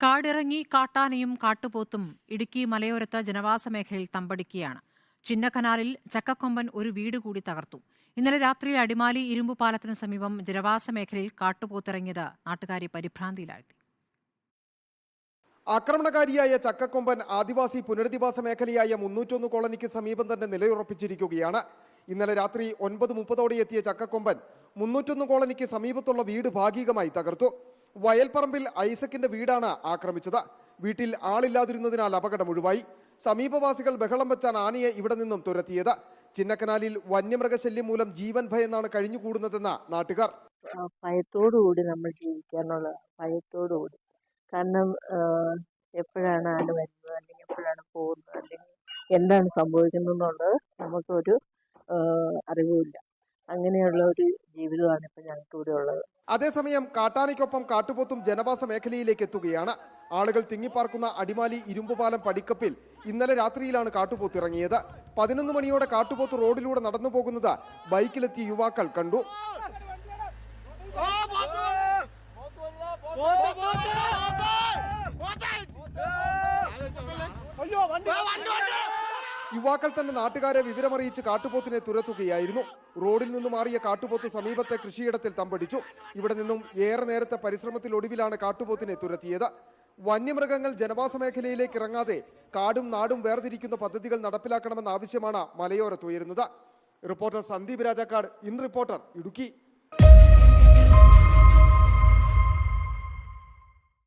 കാടിറങ്ങി കാട്ടാനയും കാട്ടുപോത്തും ഇടുക്കി മലയോരത്ത് ജനവാസ മേഖലയിൽ തമ്പടിക്കുകയാണ്. ചിന്നക്കനാലിൽ ചക്കക്കൊമ്പൻ ഒരു വീട് കൂടി തകർത്തു. ഇന്നലെ രാത്രി അടിമാലി ഇരുമ്പുപാലത്തിന് സമീപം ജനവാസ മേഖലയിൽ കാട്ടുപോത്തിറങ്ങിയത് നാട്ടുകാരെ പരിഭ്രാന്തിയിലാഴ്ത്തി. ആക്രമണകാരിയായ ചക്കക്കൊമ്പൻ ആദിവാസി പുനരധിവാസ മേഖലയായ 301 കോളനിക്ക് സമീപം തന്നെ നിലയുറപ്പിച്ചിരിക്കുകയാണ്. ഇന്നലെ രാത്രി 9:30 എത്തിയ ചക്കക്കൊമ്പൻ 301 കോളനിക്ക് സമീപത്തുള്ള വീട് ഭാഗികമായി തകർത്തു. വയൽപ്പറമ്പിൽ ഐസക്കിന്റെ വീടാണ് ആക്രമിച്ചത്. വീട്ടിൽ ആളില്ലാതിരുന്നതിനാൽ അപകടം ഒഴിവായി. സമീപവാസികൾ ബഹളം വെച്ചാണ് ആനയെ ഇവിടെ നിന്നും തുരത്തിയത്. ചിന്നക്കനാലിൽ വന്യമൃഗശല്യം മൂലം ജീവൻ ഭയന്നാണ് കഴിഞ്ഞുകൂടുന്നതെന്ന് നാട്ടുകാർ. ഭയത്തോടുകൂടി നമ്മൾ ജീവിക്കാനുള്ള ഭയത്തോടുകൂടി, കാരണം എപ്പോഴാണ് ആന വരുന്നത്, അല്ലെങ്കിൽ എപ്പോഴാണ് പോകുന്നത്, അല്ലെങ്കിൽ എന്താണ് സംഭവിക്കുന്നതെന്നുള്ളത് നമുക്കൊരു അറിവുമില്ല. അങ്ങനെയുള്ള ഒരു ജീവിതമാണ് ഇപ്പം ഞങ്ങൾക്ക് ഇവിടെ ഉള്ളത്. അതേസമയം കാട്ടാനയ്ക്കൊപ്പം കാട്ടുപോത്തും ജനവാസ മേഖലയിലേക്ക് എത്തുകയാണ്. ആളുകൾ തിങ്ങിപ്പാർക്കുന്ന അടിമാലി ഇരുമ്പുപാലം പടിക്കപ്പിൽ ഇന്നലെ രാത്രിയിലാണ് കാട്ടുപോത്ത് ഇറങ്ങിയത്. 11 മണിയോടെ കാട്ടുപോത്ത് റോഡിലൂടെ നടന്നു പോകുന്നത് ബൈക്കിലെത്തിയ യുവാക്കൾ കണ്ടു. യുവാക്കൾ തന്നെ നാട്ടുകാരെ വിവരമറിയിച്ച് കാട്ടുപോത്തിനെ തുരത്തുകയായിരുന്നു. റോഡിൽ നിന്ന് മാറിയ കാട്ടുപോത്ത് സമീപത്തെ കൃഷിയിടത്തിൽ തമ്പടിച്ചു. ഇവിടെ നിന്നും ഏറെ നേരത്തെ പരിശ്രമത്തിലൊടുവിലാണ് കാട്ടുപോത്തിനെ തുരത്തിയത്. വന്യമൃഗങ്ങൾ ജനവാസ മേഖലയിലേക്ക് ഇറങ്ങാതെ കാടും നാടും വേർതിരിക്കുന്ന പദ്ധതികൾ നടപ്പിലാക്കണമെന്ന ആവശ്യമാണ് മലയോരത്തുയരുന്നത്. Reporter Sandeep Rajakkad, in reporter, Idukki.